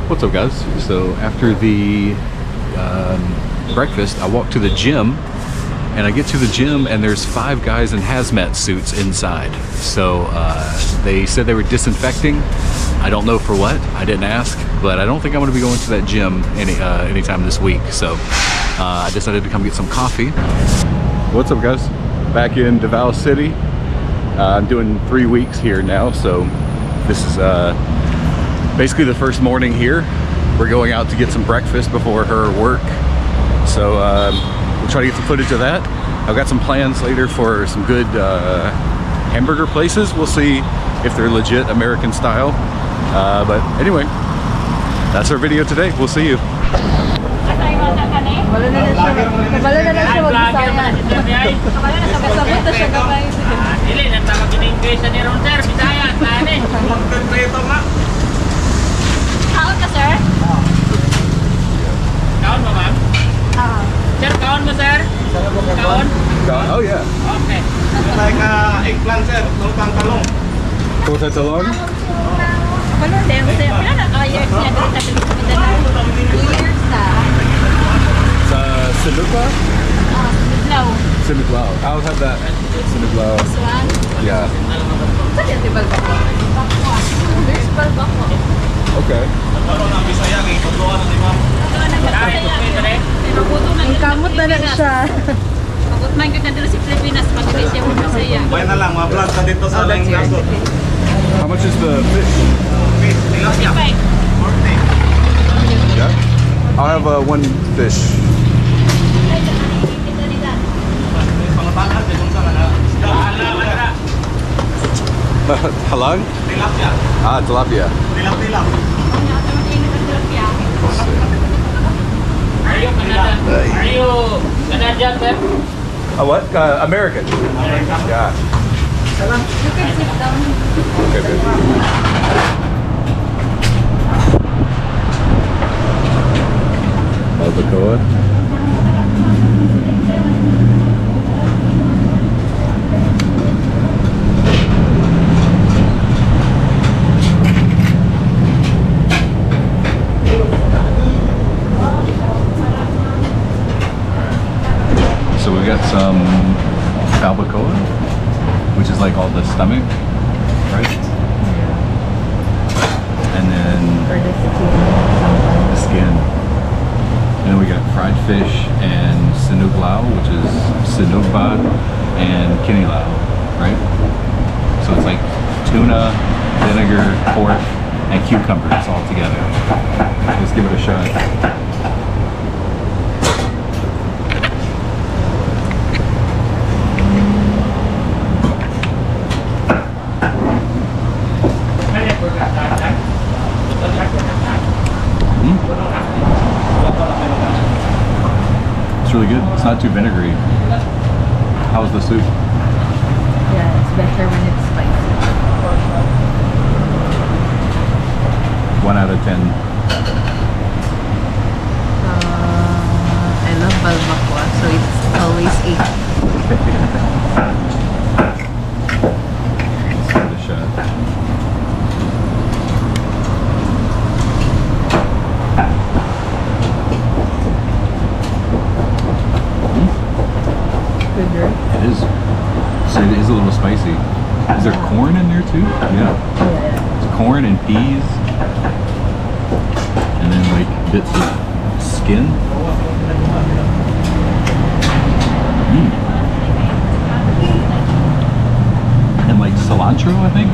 What's up, guys? So after the breakfast, I walked to the gym, and I get to the gym and there's 5 guys in hazmat suits inside. So they said they were disinfecting. I don't know for what. I didn't ask, but I don't think I'm going to be going to that gym anytime this week. So I decided to come get some coffee. What's up, guys? Back in Davao City. I'm doing 3 weeks here now, so this is basically the first morning here. We're going out to get some breakfast before her work, so we'll try to get some footage of that. I've got some plans later for some good hamburger places. We'll see if they're legit American style, but anyway, that's our video today. We'll see you. Kaon ka, sir? Kaon mo, ma'am? Sir, kaon mo, sir? Kaon? Oh yeah. Okay. Like eggplant, sir. Talong talong. What's that, talong? Balon din, sir. Wala na years niya dito sa Pilipinas. 2 years na. Sa Sinupa? Sinuglaw. Sinuglaw. I'll have that. Sinuglaw. This one? Yeah. Saan yung tibag ako? There's bulb ako. Okay. Ang kamot na lang siya. Pagod man ka dito sa Pilipinas, mag-ibig siya mo masaya. Buhay na lang, ma-vlog ka dito sa Lenggasot. How much is the fish? Tilapia. 40. Yeah. I'll have one fish. Halang? Tilapia. Ah, tilapia. Tilap-tilap. Are you Canadian, sir? What? American. Yeah. You can sit down. Okay, baby. Barbacoa. So we got some barbacoa, which is like all the stomach, right? And then the skin. And then we got fried fish and sinuglaw, which is sinugbad and kinilaw, right? So it's like tuna, vinegar, pork, and cucumbers all together. Let's give it a shot. It's really good. It's not too vinegary. How's the soup? Yeah, it's better when it's spicy. 1 out of 10. I love balbacoa, so it's always 8. Let's give it a shot. Good, right? It is. So it is a little spicy. Is there corn in there too? Yeah. Yeah. It's corn and peas. And then like bits of skin. And like cilantro, I think.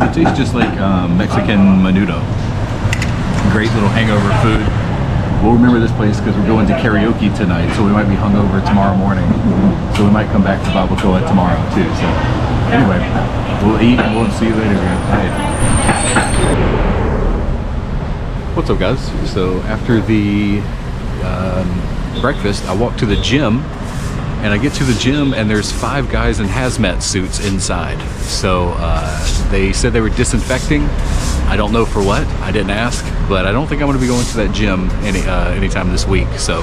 It tastes just like Mexican menudo. Great little hangover food. We'll remember this place because we're going to karaoke tonight, so we might be hungover tomorrow morning. So we might come back to barbacoa tomorrow too. So anyway, we'll eat and we'll see you later, guys. Bye. What's up, guys? So after the breakfast, I walked to the gym, and I get to the gym and there's 5 guys in hazmat suits inside. So they said they were disinfecting. I don't know for what. I didn't ask, but I don't think I'm going to be going to that gym anytime this week. So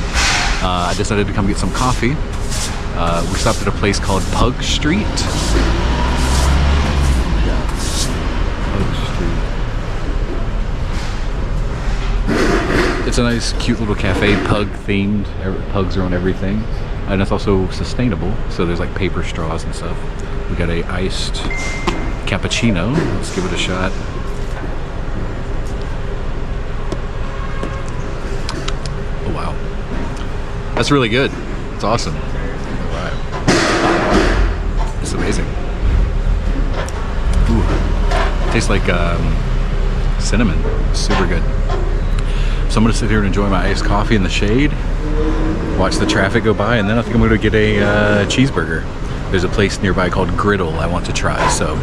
I decided to come get some coffee. We stopped at a place called Pug Street. Pug Street. It's a nice, cute little cafe, pug themed. Pugs are on everything. And it's also sustainable. So there's like paper straws and stuff. We got a iced cappuccino. Let's give it a shot. Oh wow. That's really good. It's awesome. Alright. It's amazing. Ooh. Tastes like cinnamon. Super good. So I'm gonna sit here and enjoy my iced coffee in the shade, watch the traffic go by, and then I think I'm gonna get a cheeseburger. There's a place nearby called Griddle I want to try, so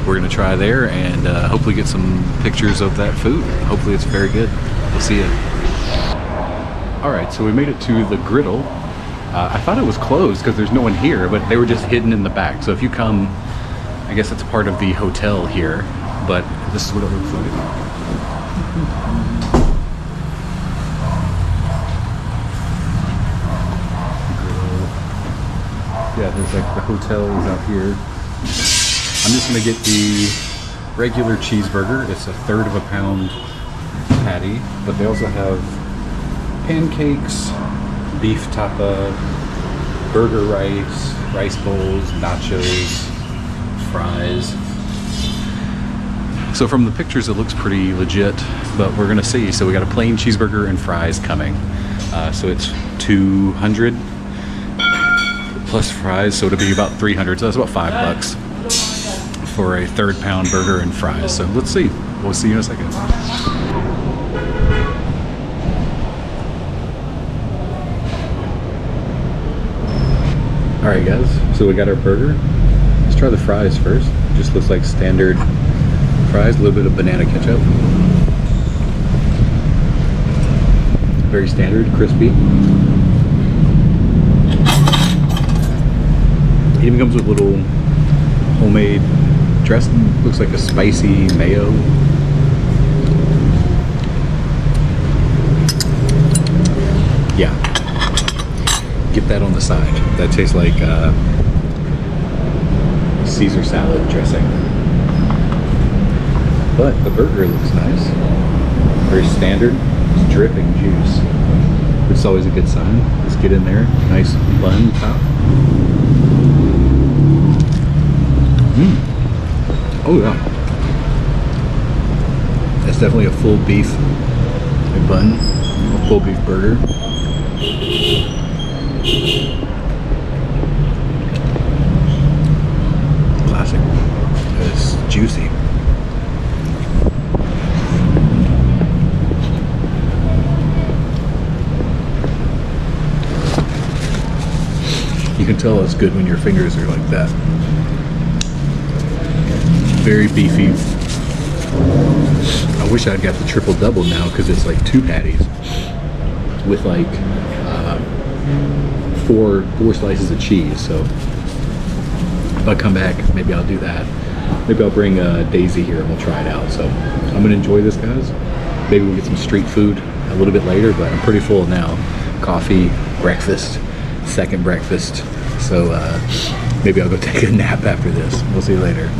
we're gonna try there and hopefully get some pictures of that food. Hopefully it's very good. We'll see you. All right, so we made it to the Griddle. I thought it was closed because there's no one here, but they were just hidden in the back. So if you come, I guess it's part of the hotel here, but this is what it looks like. Yeah, there's like the hotel is out here. I'm just gonna get the regular cheeseburger. It's a 1/3 of a pound patty, but they also have pancakes, beef tapa, burger rice, rice bowls, nachos, fries. So from the pictures it looks pretty legit, but we're gonna see. So we got a plain cheeseburger and fries coming. So it's 200 plus fries, so it'll be about 300. So that's about $5 for a 1/3 pound burger and fries. So let's see. We'll see you in a second. All right, guys. So we got our burger. Let's try the fries first. Just looks like standard fries, a little bit of banana ketchup. Very standard, crispy. It even comes with little homemade dressing. Looks like a spicy mayo. Yeah. Get that on the side. That tastes like Caesar salad dressing. But the burger looks nice. Very standard. It's dripping juice. It's always a good sign. Let's get in there. Nice bun top. Oh yeah. That's definitely a full beef bun. A full beef burger. Classic. It's juicy. You can tell it's good when your fingers are like that. Very beefy. I wish I'd got the triple double now because it's like 2 patties with like 4 slices of cheese. So if I come back, maybe I'll do that. Maybe I'll bring Daisy here and we'll try it out. So I'm gonna enjoy this, guys. Maybe we'll get some street food a little bit later, but I'm pretty full now. Coffee, breakfast, second breakfast. So maybe I'll go take a nap after this. We'll see you later.